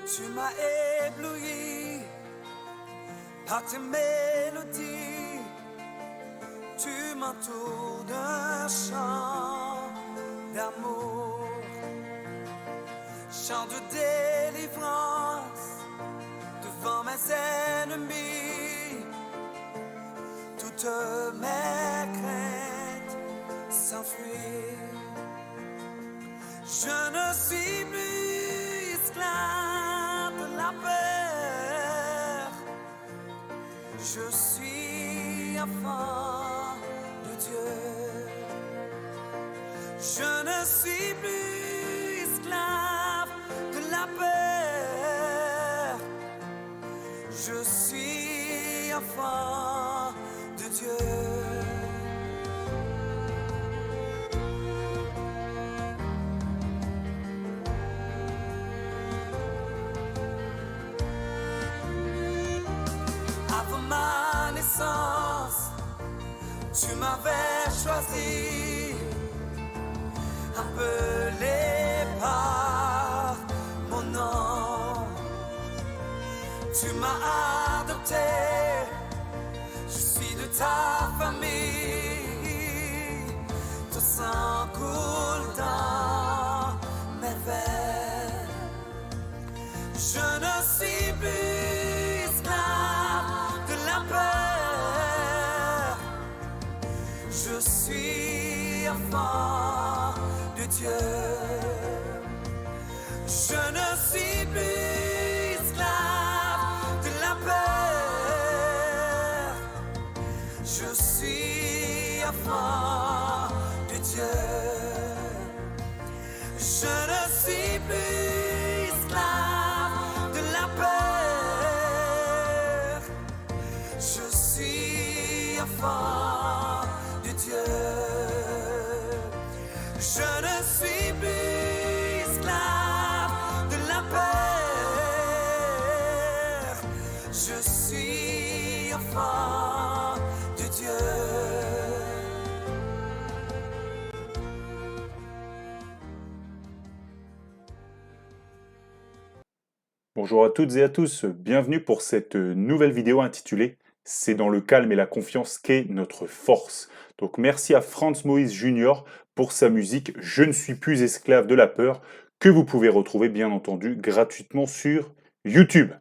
Tu m'as ébloui par tes mélodies, tu m'entoures d'un chant d'amour, chant de délivrance devant mes ennemis. Toutes mes craintes s'enfuient. Je ne suis plus esclave de la peur. Je suis enfant de Dieu. Je ne suis plus esclave de la peur. Je suis enfant de Dieu. Avant ma naissance, tu m'avais choisi, appelé par mon nom. Tu m'as adopté, je suis de ta famille. Ton sang coule dans mes veines. Je ne suis plus esclave de la peur. Je suis enfant de Dieu. Je ne suis plus esclave de la peur. Je suis enfant de Dieu. Je ne suis plus esclave de la peur. Je suis enfant de Dieu. Je ne suis plus esclave de la peur. Je suis enfant de Dieu. Bonjour à toutes et à tous, bienvenue pour cette nouvelle vidéo intitulée « C'est dans le calme et la confiance qu'est notre force ». Donc merci à Franz Moïse Jr. pour sa musique « Je ne suis plus esclave de la peur » que vous pouvez retrouver bien entendu gratuitement sur YouTube.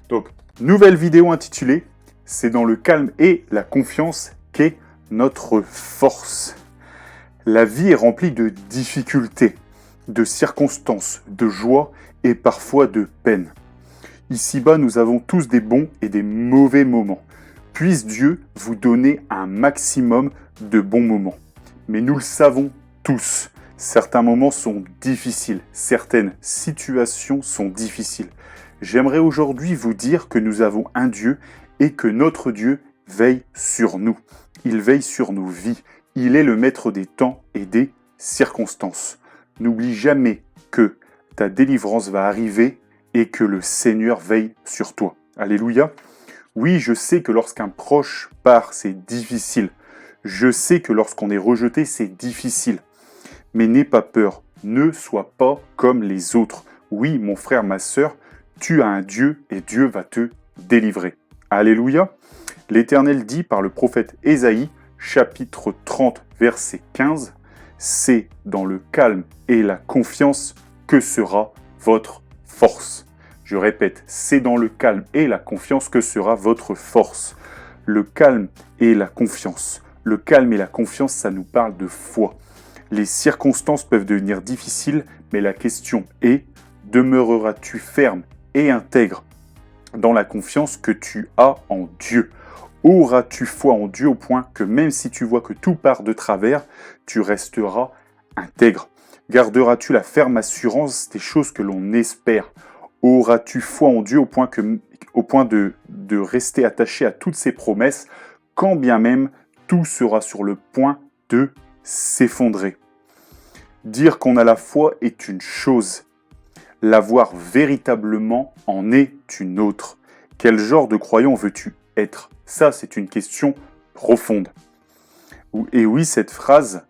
Donc nouvelle vidéo intitulée « C'est dans le calme et la confiance qu'est notre force ». La vie est remplie de difficultés, de circonstances, de joie et parfois de peine. Ici-bas, nous avons tous des bons et des mauvais moments. Puisse Dieu vous donner un maximum de bons moments. Mais nous le savons tous, certains moments sont difficiles, certaines situations sont difficiles. J'aimerais aujourd'hui vous dire que nous avons un Dieu et que notre Dieu veille sur nous. Il veille sur nos vies. Il est le maître des temps et des circonstances. N'oublie jamais que ta délivrance va arriver et que le Seigneur veille sur toi. Alléluia. Oui, je sais que lorsqu'un proche part, c'est difficile. Je sais que lorsqu'on est rejeté, c'est difficile. Mais n'aie pas peur. Ne sois pas comme les autres. Oui, mon frère, ma sœur, tu as un Dieu et Dieu va te délivrer. Alléluia. L'Éternel dit par le prophète Ésaïe, chapitre 30, verset 15, « C'est dans le calme et la confiance que sera votre force. » Je répète, c'est dans le calme et la confiance que sera votre force. Le calme et la confiance. Le calme et la confiance, ça nous parle de foi. Les circonstances peuvent devenir difficiles, mais la question est, demeureras-tu ferme et intègre dans la confiance que tu as en Dieu? Auras-tu foi en Dieu au point que même si tu vois que tout part de travers, tu resteras intègre? Garderas-tu la ferme assurance des choses que l'on espère? Auras-tu foi en Dieu au point de rester attaché à toutes ses promesses, quand bien même tout sera sur le point de s'effondrer? Dire qu'on a la foi est une chose. L'avoir véritablement en est une autre. Quel genre de croyant veux-tu être? Ça, c'est une question profonde. Et oui, cette phrase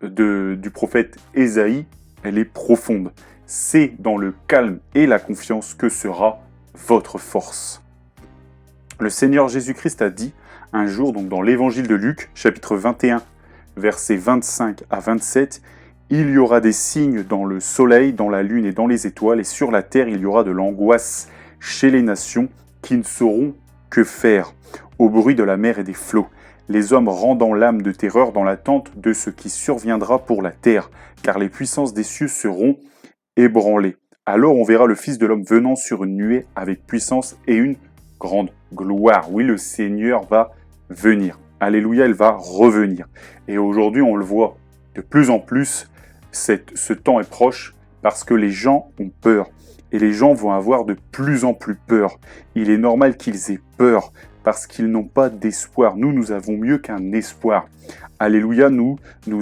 du prophète Ésaïe, elle est profonde. c'est dans le calme et la confiance que sera votre force. Le Seigneur Jésus-Christ a dit un jour, donc dans l'évangile de Luc, chapitre 21, versets 25 à 27, « Il y aura des signes dans le soleil, dans la lune et dans les étoiles, et sur la terre il y aura de l'angoisse chez les nations qui ne sauront que faire, au bruit de la mer et des flots, les hommes rendant l'âme de terreur dans l'attente de ce qui surviendra pour la terre, car les puissances des cieux seront ébranlées. Alors on verra le Fils de l'homme venant sur une nuée avec puissance et une grande gloire. » Oui, le Seigneur va venir. Alléluia, il va revenir. Et aujourd'hui, on le voit de plus en plus, ce temps est proche parce que les gens ont peur. Et les gens vont avoir de plus en plus peur. Il est normal qu'ils aient peur parce qu'ils n'ont pas d'espoir. Nous avons mieux qu'un espoir. Alléluia, nous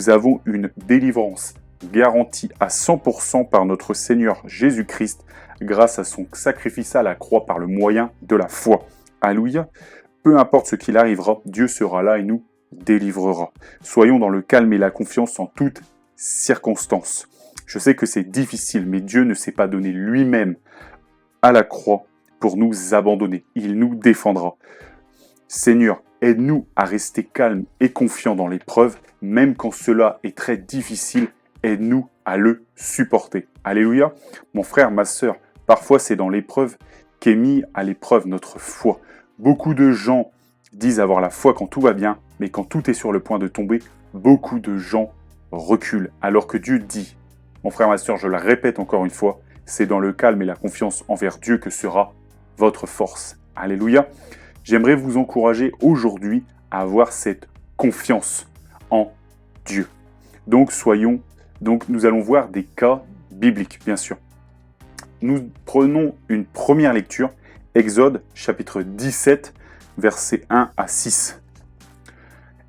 avons une délivrance garantie à 100% par notre Seigneur Jésus-Christ grâce à son sacrifice à la croix par le moyen de la foi. Alléluia. Peu importe ce qu'il arrivera, Dieu sera là et nous délivrera. Soyons dans le calme et la confiance en toutes circonstances. Je sais que c'est difficile, mais Dieu ne s'est pas donné lui-même à la croix pour nous abandonner. Il nous défendra. Seigneur, aide-nous à rester calmes et confiants dans l'épreuve, même quand cela est très difficile. Aide-nous à le supporter. Alléluia. Mon frère, ma sœur, parfois c'est dans l'épreuve qu'est mis à l'épreuve notre foi. Beaucoup de gens disent avoir la foi quand tout va bien, mais quand tout est sur le point de tomber, beaucoup de gens reculent. Alors que Dieu dit, mon frère, ma sœur, je le répète encore une fois, c'est dans le calme et la confiance envers Dieu que sera votre force. Alléluia. J'aimerais vous encourager aujourd'hui à avoir cette confiance en Dieu. Donc nous allons voir des cas bibliques, bien sûr. Nous prenons une première lecture, Exode chapitre 17, versets 1 à 6.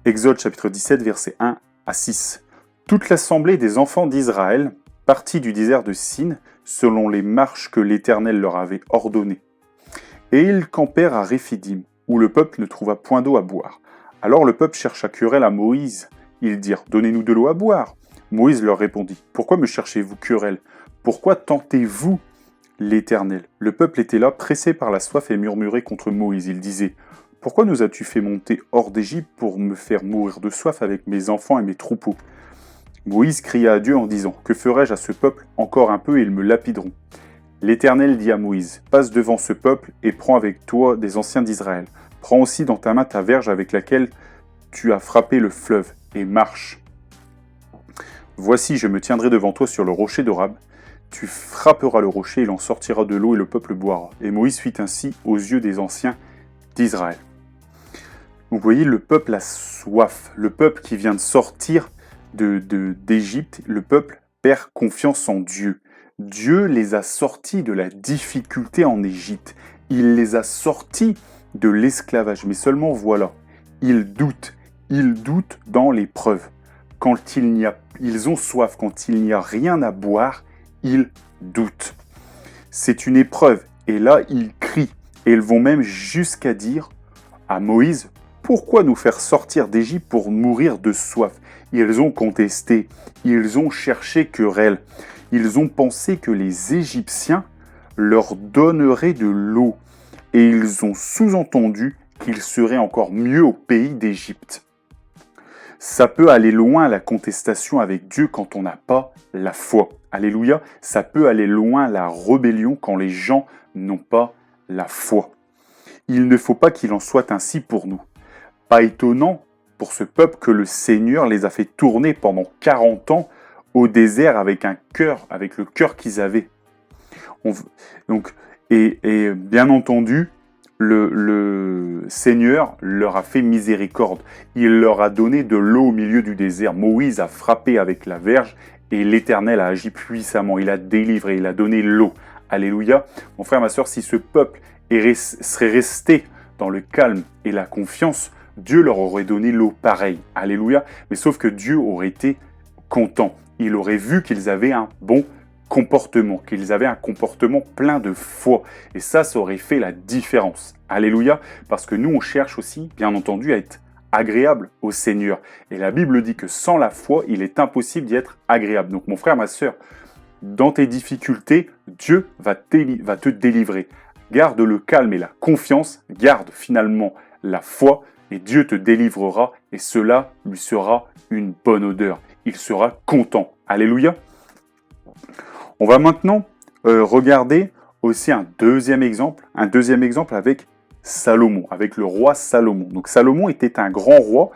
Exode chapitre 17, versets 1 à 6. Toute l'assemblée des enfants d'Israël partit du désert de Sin selon les marches que l'Éternel leur avait ordonnées. Et ils campèrent à Réphidim, où le peuple ne trouva point d'eau à boire. Alors le peuple chercha querelle à Moïse. Ils dirent, « Donnez-nous de l'eau à boire. » Moïse leur répondit, « Pourquoi me cherchez-vous querelle? Pourquoi tentez-vous l'Éternel ?» Le peuple était là, pressé par la soif et murmurait contre Moïse. Il disait, « Pourquoi nous as-tu fait monter hors d'Égypte pour me faire mourir de soif avec mes enfants et mes troupeaux ?» Moïse cria à Dieu en disant, « Que ferai-je à ce peuple? Encore un peu et ils me lapideront. » L'Éternel dit à Moïse, « Passe devant ce peuple et prends avec toi des anciens d'Israël. Prends aussi dans ta main ta verge avec laquelle tu as frappé le fleuve et marche. Voici, je me tiendrai devant toi sur le rocher d'Orab. Tu frapperas le rocher, il en sortira de l'eau et le peuple boira. » Et Moïse fit ainsi aux yeux des anciens d'Israël. Vous voyez, le peuple a soif. Le peuple qui vient de sortir d'Égypte, le peuple perd confiance en Dieu. Dieu les a sortis de la difficulté en Égypte. Il les a sortis de l'esclavage. Mais seulement voilà, ils doutent dans l'épreuve. Quand ils ont soif, quand il n'y a rien à boire, ils doutent. C'est une épreuve. Et là, ils crient. Et ils vont même jusqu'à dire à Moïse, « Pourquoi nous faire sortir d'Égypte pour mourir de soif ?» Ils ont contesté. Ils ont cherché querelle. Ils ont pensé que les Égyptiens leur donneraient de l'eau. Et ils ont sous-entendu qu'ils seraient encore mieux au pays d'Égypte. Ça peut aller loin la contestation avec Dieu quand on n'a pas la foi. Alléluia. Ça peut aller loin la rébellion quand les gens n'ont pas la foi. Il ne faut pas qu'il en soit ainsi pour nous. Pas étonnant pour ce peuple que le Seigneur les a fait tourner pendant 40 ans au désert avec le cœur qu'ils avaient. Et bien entendu, le Seigneur leur a fait miséricorde. Il leur a donné de l'eau au milieu du désert. Moïse a frappé avec la verge et l'Éternel a agi puissamment. Il a délivré, il a donné l'eau. Alléluia. Mon frère, ma soeur, si ce peuple serait resté dans le calme et la confiance, Dieu leur aurait donné l'eau pareille. Alléluia. Mais sauf que Dieu aurait été content. Il aurait vu qu'ils avaient un bon comportement, qu'ils avaient un comportement plein de foi. Et ça aurait fait la différence. Alléluia. Parce que nous, on cherche aussi, bien entendu, à être agréable au Seigneur. Et la Bible dit que sans la foi, il est impossible d'y être agréable. Donc mon frère, ma sœur, dans tes difficultés, Dieu va te délivrer. Garde le calme et la confiance, garde finalement la foi, et Dieu te délivrera, et cela lui sera une bonne odeur. Il sera content. Alléluia. On va maintenant regarder aussi un deuxième exemple avec Salomon, avec le roi Salomon. Donc Salomon était un grand roi,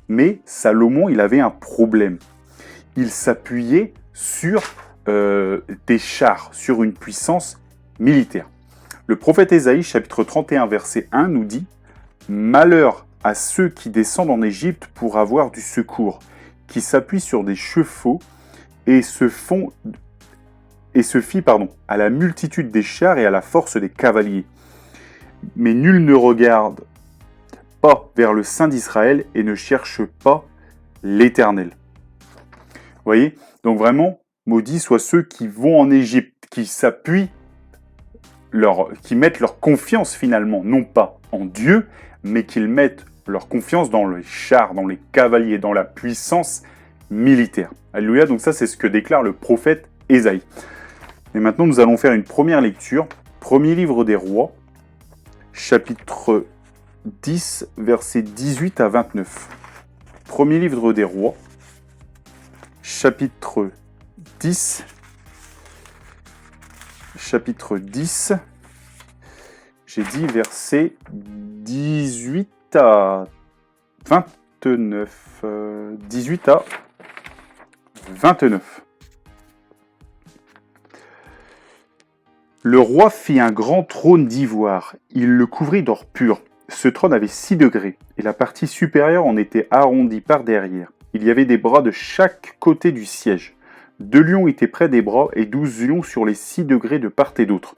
mais Salomon, il avait un problème. Il s'appuyait sur des chars, sur une puissance militaire. Le prophète Ésaïe, chapitre 31, verset 1, nous dit « Malheur à ceux qui descendent en Égypte pour avoir du secours, qui s'appuient sur des chevaux et se fient à la multitude des chars et à la force des cavaliers. Mais nul ne regarde pas vers le Saint d'Israël et ne cherche pas l'Éternel. » Vous voyez? Donc vraiment, maudits soient ceux qui vont en Égypte, qui mettent leur confiance finalement, non pas en Dieu, mais qu'ils mettent leur confiance dans les chars, dans les cavaliers, dans la puissance militaire. Alléluia, donc ça c'est ce que déclare le prophète Ésaïe. Et maintenant nous allons faire une première lecture. Premier livre des rois, chapitre 10, versets 18 à 29. Premier livre des rois, chapitre 10, j'ai dit versets 18 à 29. 18 à 29. Le roi fit un grand trône d'ivoire. Il le couvrit d'or pur. Ce trône avait 6 degrés, et la partie supérieure en était arrondie par derrière. Il y avait des bras de chaque côté du siège. 2 lions étaient près des bras, et 12 lions sur les 6 degrés de part et d'autre.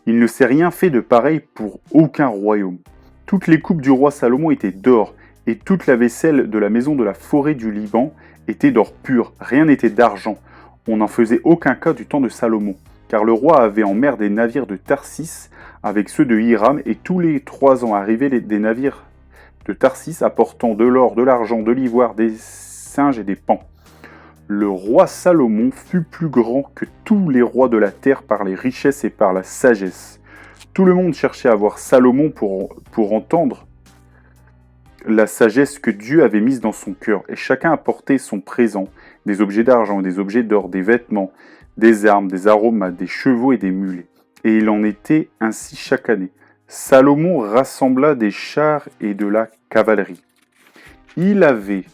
Il ne s'est rien fait de pareil pour aucun royaume. Toutes les coupes du roi Salomon étaient d'or, et toute la vaisselle de la maison de la forêt du Liban était d'or pur. Rien n'était d'argent. On n'en faisait aucun cas du temps de Salomon, car le roi avait en mer des navires de Tarsis avec ceux de Hiram, et tous les 3 ans arrivaient des navires de Tarsis apportant de l'or, de l'argent, de l'ivoire, des singes et des paons. Le roi Salomon fut plus grand que tous les rois de la terre par les richesses et par la sagesse. Tout le monde cherchait à voir Salomon pour entendre la sagesse que Dieu avait mise dans son cœur, et chacun apportait son présent, des objets d'argent, des objets d'or, des vêtements, des armes, des aromates, des chevaux et des mulets. Et il en était ainsi chaque année. Salomon rassembla des chars et de la cavalerie. Il avait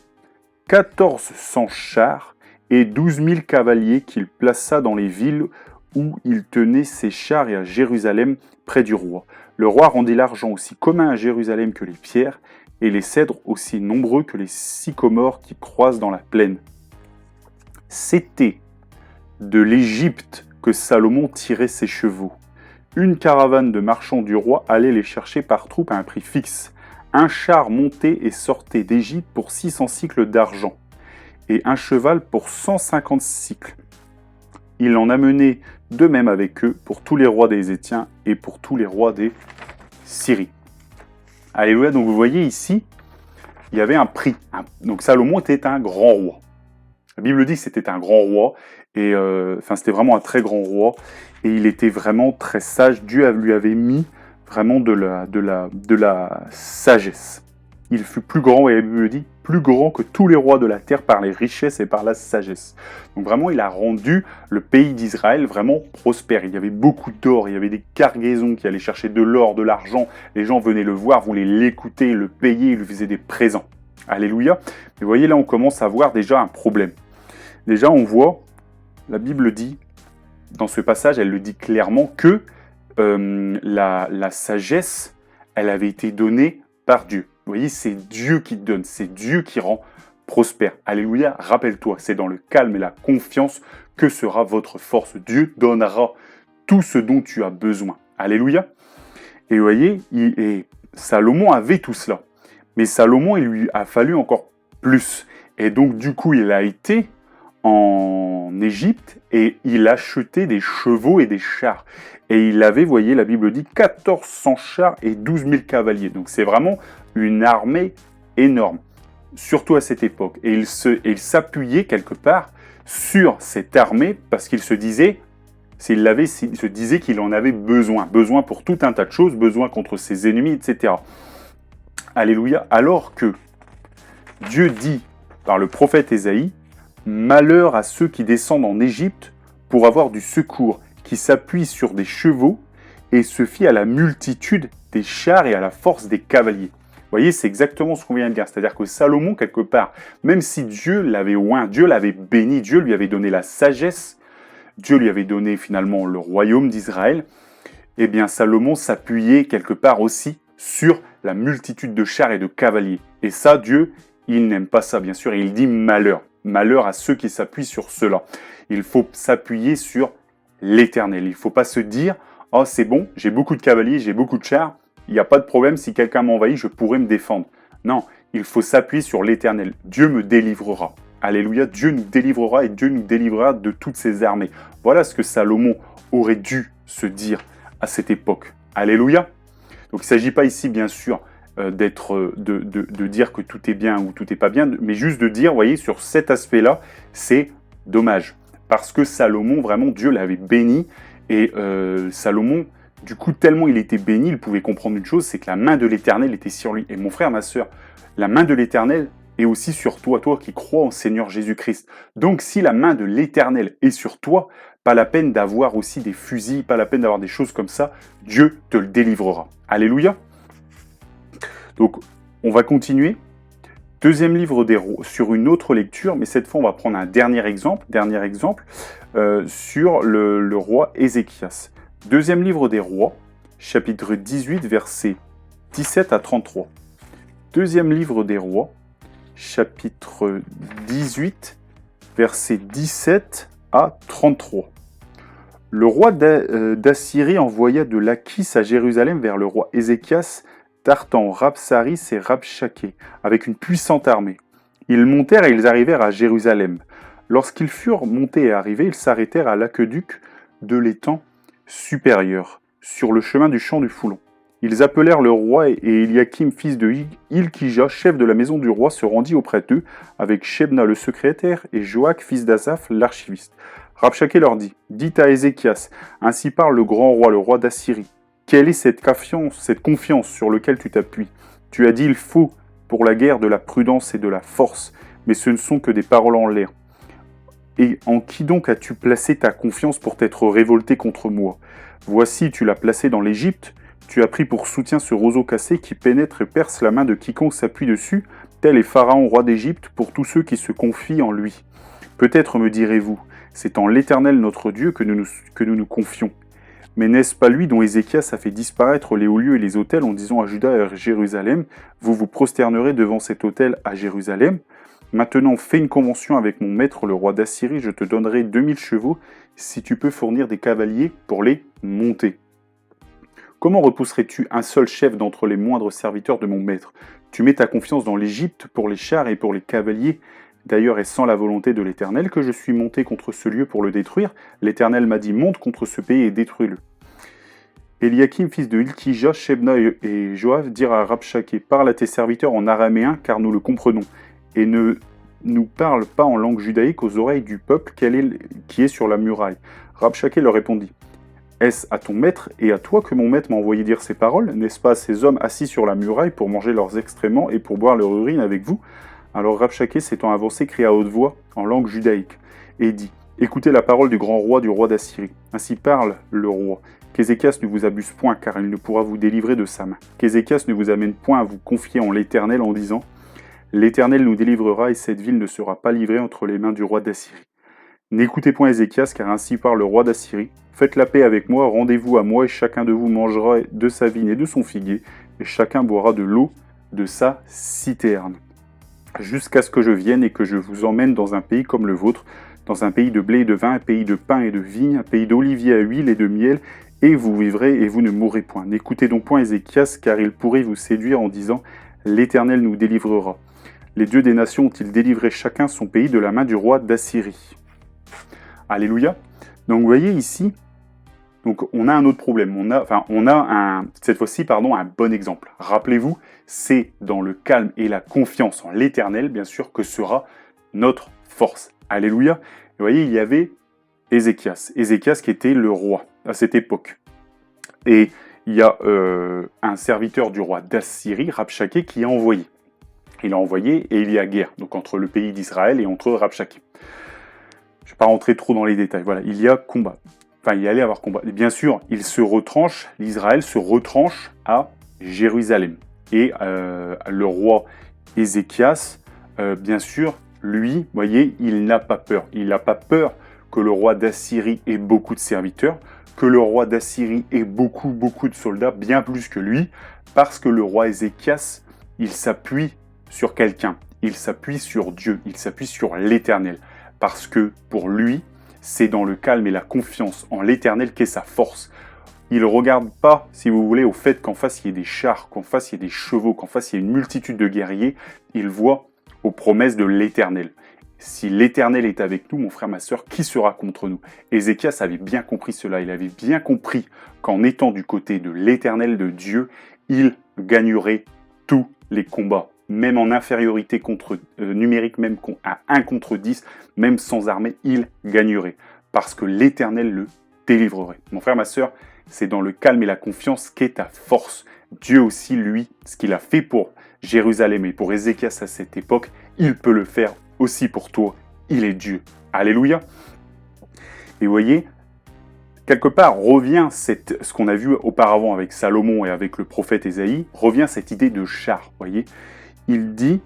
1400 chars et 12 000 cavaliers qu'il plaça dans les villes où il tenait ses chars et à Jérusalem près du roi. Le roi rendit l'argent aussi commun à Jérusalem que les pierres, et les cèdres aussi nombreux que les sycomores qui croissent dans la plaine. C'était de l'Égypte que Salomon tirait ses chevaux. Une caravane de marchands du roi allait les chercher par troupes à un prix fixe. Un char montait et sortait d'Égypte pour 600 cycles d'argent, et un cheval pour 150 cycles. Il en amenait de même avec eux pour tous les rois des Étiens et pour tous les rois des Syries. Alléluia, donc vous voyez ici, il y avait un prix. Donc Salomon était un grand roi. La Bible dit que c'était un grand roi, et c'était vraiment un très grand roi, et il était vraiment très sage. Dieu lui avait mis vraiment de la sagesse. Il fut plus grand, et la Bible dit, plus grand que tous les rois de la terre par les richesses et par la sagesse. Donc vraiment, il a rendu le pays d'Israël vraiment prospère. Il y avait beaucoup d'or, il y avait des cargaisons qui allaient chercher de l'or, de l'argent. Les gens venaient le voir, voulaient l'écouter, le payer, ils lui faisaient des présents. Alléluia. Mais vous voyez, là, on commence à voir déjà un problème. Déjà, on voit, la Bible dit, dans ce passage, elle le dit clairement, que la sagesse, elle avait été donnée par Dieu. Vous voyez, c'est Dieu qui donne, c'est Dieu qui rend prospère. Alléluia, rappelle-toi, c'est dans le calme et la confiance que sera votre force. Dieu donnera tout ce dont tu as besoin. Alléluia. Et vous voyez, Salomon avait tout cela. Mais Salomon, il lui a fallu encore plus. Et donc, du coup, il a été en Égypte et il achetait des chevaux et des chars. Et il avait, vous voyez, la Bible dit 1400 chars et 12 000 cavaliers. Donc c'est vraiment une armée énorme, surtout à cette époque. Et il s'appuyait quelque part sur cette armée parce qu'il se disait, il se disait qu'il en avait besoin. Besoin pour tout un tas de choses, besoin contre ses ennemis, etc. Alléluia. Alors que Dieu dit par le prophète Ésaïe, « Malheur à ceux qui descendent en Égypte pour avoir du secours, qui s'appuient sur des chevaux et se fient à la multitude des chars et à la force des cavaliers. » Vous voyez, c'est exactement ce qu'on vient de dire. C'est-à-dire que Salomon, quelque part, même si Dieu l'avait oint, Dieu l'avait béni, Dieu lui avait donné la sagesse, Dieu lui avait donné finalement le royaume d'Israël, eh bien Salomon s'appuyait quelque part aussi sur la multitude de chars et de cavaliers. Et ça, Dieu, il n'aime pas ça, bien sûr, et il dit malheur. Malheur à ceux qui s'appuient sur cela. Il faut s'appuyer sur l'Éternel. Il ne faut pas se dire « Oh, c'est bon, j'ai beaucoup de cavaliers, j'ai beaucoup de chars, il n'y a pas de problème, si quelqu'un m'envahit, je pourrai me défendre. » Non, il faut s'appuyer sur l'Éternel. Dieu me délivrera. Alléluia, Dieu nous délivrera et Dieu nous délivrera de toutes ses armées. Voilà ce que Salomon aurait dû se dire à cette époque. Alléluia. Donc il ne s'agit pas ici, bien sûr, de dire que tout est bien ou tout n'est pas bien, mais juste de dire, vous voyez, sur cet aspect-là, c'est dommage. Parce que Salomon, vraiment, Dieu l'avait béni, et Salomon, du coup, tellement il était béni, il pouvait comprendre une chose, c'est que la main de l'Éternel était sur lui. Et mon frère, ma sœur, la main de l'Éternel est aussi sur toi, toi qui crois en Seigneur Jésus-Christ. Donc si la main de l'Éternel est sur toi, pas la peine d'avoir aussi des fusils, pas la peine d'avoir des choses comme ça, Dieu te le délivrera. Alléluia. Donc, on va continuer. Deuxième livre des rois, sur une autre lecture, mais cette fois, on va prendre un dernier exemple sur le roi Ézéchias. Deuxième livre des rois, chapitre 18, versets 17 à 33. Deuxième livre des rois, chapitre 18, versets 17 à 33. Le roi d'Assyrie envoya de Lakhis à Jérusalem vers le roi Ézéchias, Tartan, Rabsaris et Rabshakeh, avec une puissante armée. Ils montèrent et ils arrivèrent à Jérusalem. Lorsqu'ils furent montés et arrivés, ils s'arrêtèrent à l'aqueduc de l'étang supérieur, sur le chemin du champ du Foulon. Ils appelèrent le roi et Eliakim, fils de Hilkija, chef de la maison du roi, se rendit auprès d'eux, avec Shebna le secrétaire et Joach, fils d'Asaph, l'archiviste. Rabshakeh leur dit, « Dites à Ézéchias, ainsi parle le grand roi, le roi d'Assyrie. Quelle est cette confiance sur laquelle tu t'appuies? Tu as dit, il faut pour la guerre de la prudence et de la force, mais ce ne sont que des paroles en l'air. Et en qui donc as-tu placé ta confiance pour t'être révolté contre moi? Voici, tu l'as placé dans l'Égypte, tu as pris pour soutien ce roseau cassé qui pénètre et perce la main de quiconque s'appuie dessus, tel est Pharaon, roi d'Égypte, pour tous ceux qui se confient en lui. Peut-être me direz-vous, c'est en l'Éternel notre Dieu que nous nous confions. Mais n'est-ce pas lui dont Ézéchias a fait disparaître les hauts lieux et les autels en disant à Juda et à Jérusalem, vous vous prosternerez devant cet autel à Jérusalem? Maintenant, fais une convention avec mon maître, le roi d'Assyrie, je te donnerai 2000 chevaux si tu peux fournir des cavaliers pour les monter. Comment repousserais-tu un seul chef d'entre les moindres serviteurs de mon maître? Tu mets ta confiance dans l'Égypte pour les chars et pour les cavaliers. D'ailleurs, est sans la volonté de l'Éternel que je suis monté contre ce lieu pour le détruire. L'Éternel m'a dit, monte contre ce pays et détruis-le. Eliakim, fils de Hilkija, Shebna et Joach dirent à Rabshakeh, parle à tes serviteurs en araméen, car nous le comprenons, et ne nous parle pas en langue judaïque aux oreilles du peuple qui est sur la muraille. Rabshakeh leur répondit, est-ce à ton maître et à toi que mon maître m'a envoyé dire ces paroles? N'est-ce pas à ces hommes assis sur la muraille pour manger leurs excréments et pour boire leur urine avec vous? Alors Rabshakeh s'étant avancé, cria à haute voix, en langue judaïque, et dit, écoutez la parole du grand roi, du roi d'Assyrie. Ainsi parle le roi. Qu'Ézéchias ne vous abuse point, car il ne pourra vous délivrer de sa main. Qu'Ézéchias ne vous amène point à vous confier en l'Éternel en disant, l'Éternel nous délivrera et cette ville ne sera pas livrée entre les mains du roi d'Assyrie. N'écoutez point Ézéchias, car ainsi parle le roi d'Assyrie. Faites la paix avec moi, rendez-vous à moi, et chacun de vous mangera de sa vigne et de son figuier, et chacun boira de l'eau de sa citerne. Jusqu'à ce que je vienne et que je vous emmène dans un pays comme le vôtre, dans un pays de blé et de vin, un pays de pain et de vigne, un pays d'oliviers à huile et de miel, et vous vivrez et vous ne mourrez point. N'écoutez donc point Ézéchias, car il pourrait vous séduire en disant « L'Éternel nous délivrera ». Les dieux des nations ont-ils délivré chacun son pays de la main du roi d'Assyrie? Alléluia. Donc vous voyez ici, donc on a un autre problème. Cette fois-ci, un bon exemple. Rappelez-vous, c'est dans le calme et la confiance en l'Éternel, bien sûr, que sera notre force. Alléluia. Vous voyez, il y avait Ézéchias. Ézéchias qui était le roi à cette époque. Et il y a un serviteur du roi d'Assyrie, Rabshakeh, qui a envoyé. Il a envoyé et il y a guerre, donc entre le pays d'Israël et entre Rabshakeh. Je ne vais pas rentrer trop dans les détails. Voilà, il y a combat. Enfin, il y allait avoir combat. Et bien sûr, l'Israël se retranche à Jérusalem. Et le roi Ézéchias, bien sûr, lui, vous voyez, il n'a pas peur. Il n'a pas peur que le roi d'Assyrie ait beaucoup de serviteurs, que le roi d'Assyrie ait beaucoup de soldats, bien plus que lui, parce que le roi Ézéchias, il s'appuie sur quelqu'un, il s'appuie sur Dieu, il s'appuie sur l'Éternel, parce que pour lui, c'est dans le calme et la confiance en l'Éternel qu'est sa force. Il ne regarde pas, si vous voulez, au fait qu'en face il y ait des chars, qu'en face il y ait des chevaux, qu'en face il y ait une multitude de guerriers, il voit aux promesses de l'Éternel. Si l'Éternel est avec nous, mon frère, ma sœur, qui sera contre nous? Ézéchias avait bien compris cela, il avait bien compris qu'en étant du côté de l'Éternel, de Dieu, il gagnerait tous les combats, même en infériorité numérique, même à 1 contre 10, même sans armée, il gagnerait, parce que l'Éternel le délivrerait. Mon frère, ma sœur, c'est dans le calme et la confiance qu'est ta force. Dieu aussi, lui, ce qu'il a fait pour Jérusalem et pour Ézéchias à cette époque, il peut le faire aussi pour toi. Il est Dieu. Alléluia. Et vous voyez, quelque part revient ce qu'on a vu auparavant avec Salomon et avec le prophète Ésaïe, revient cette idée de char. Voyez, il dit,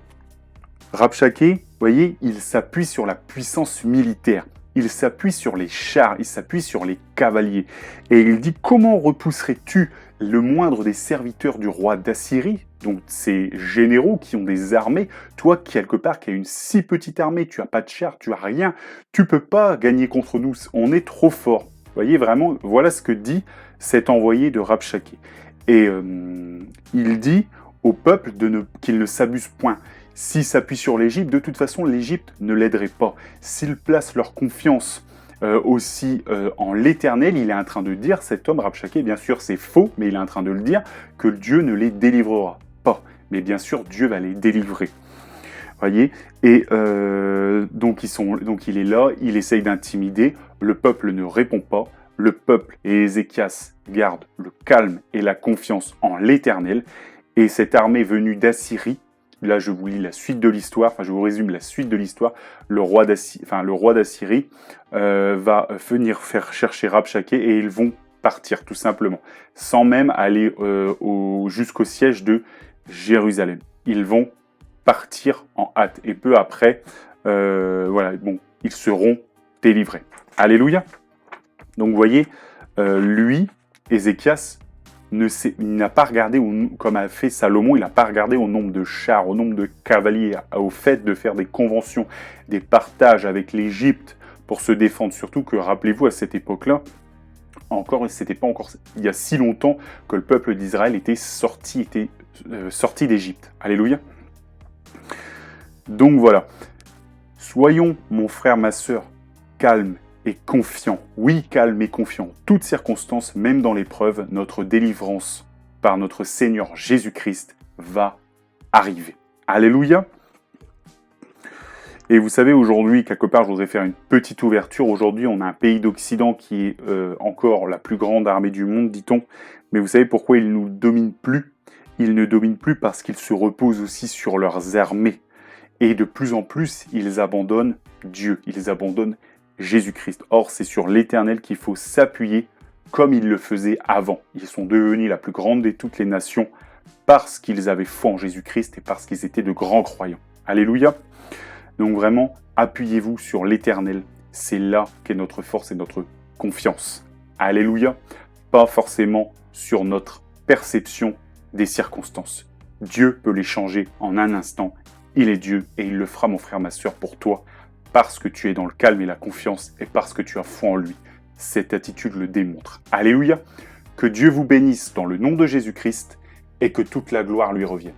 Rabshakeh, voyez, il s'appuie sur la puissance militaire. Il s'appuie sur les chars, il s'appuie sur les cavaliers. Et il dit, comment repousserais-tu le moindre des serviteurs du roi d'Assyrie, donc ces généraux qui ont des armées, toi, quelque part, qui as une si petite armée, tu n'as pas de chars, tu n'as rien, tu ne peux pas gagner contre nous, on est trop fort. Vous voyez, vraiment, voilà ce que dit cet envoyé de Rabshakeh. Et il dit au peuple qu'il ne s'abuse point. S'ils s'appuient sur l'Égypte, de toute façon, l'Égypte ne l'aiderait pas. S'ils placent leur confiance aussi en l'Éternel, il est en train de dire, cet homme, Rabshakeh, bien sûr, c'est faux, mais il est en train de le dire, que Dieu ne les délivrera pas. Mais bien sûr, Dieu va les délivrer. Voyez, et donc il est là, il essaye d'intimider, le peuple ne répond pas, le peuple et Ézéchias gardent le calme et la confiance en l'Éternel, et cette armée venue d'Assyrie, là je vous lis la suite de l'histoire, enfin je vous résume la suite de l'histoire, le roi d'Assyrie va venir faire chercher Rabshakeh et ils vont partir tout simplement, sans même aller jusqu'au siège de Jérusalem. Ils vont partir en hâte. Et peu après, voilà, bon, ils seront délivrés. Alléluia. Donc vous voyez, lui, Ézéchias, il n'a pas regardé, comme a fait Salomon, il n'a pas regardé au nombre de chars, au nombre de cavaliers, au fait de faire des conventions, des partages avec l'Égypte pour se défendre. Surtout que, rappelez-vous, à cette époque-là, c'était pas encore il y a si longtemps que le peuple d'Israël était sorti d'Égypte. Alléluia. Donc voilà, soyons, mon frère, ma sœur, calmes et confiants. Oui, calmes et confiants. Toutes circonstances, même dans l'épreuve, notre délivrance par notre Seigneur Jésus-Christ va arriver. Alléluia. Et vous savez, aujourd'hui, quelque part, je voudrais faire une petite ouverture. Aujourd'hui, on a un pays d'Occident qui est encore la plus grande armée du monde, dit-on. Mais vous savez pourquoi ils ne nous dominent plus? Ils ne dominent plus parce qu'ils se reposent aussi sur leurs armées. Et de plus en plus, ils abandonnent Dieu, ils abandonnent Jésus-Christ. Or, c'est sur l'Éternel qu'il faut s'appuyer comme ils le faisaient avant. Ils sont devenus la plus grande de toutes les nations parce qu'ils avaient foi en Jésus-Christ et parce qu'ils étaient de grands croyants. Alléluia. Donc vraiment, appuyez-vous sur l'Éternel. C'est là qu'est notre force et notre confiance. Alléluia. Pas forcément sur notre perception des circonstances. Dieu peut les changer en un instant. Il est Dieu et il le fera, mon frère, ma sœur, pour toi, parce que tu es dans le calme et la confiance et parce que tu as foi en lui. Cette attitude le démontre. Alléluia. Que Dieu vous bénisse dans le nom de Jésus-Christ et que toute la gloire lui revienne.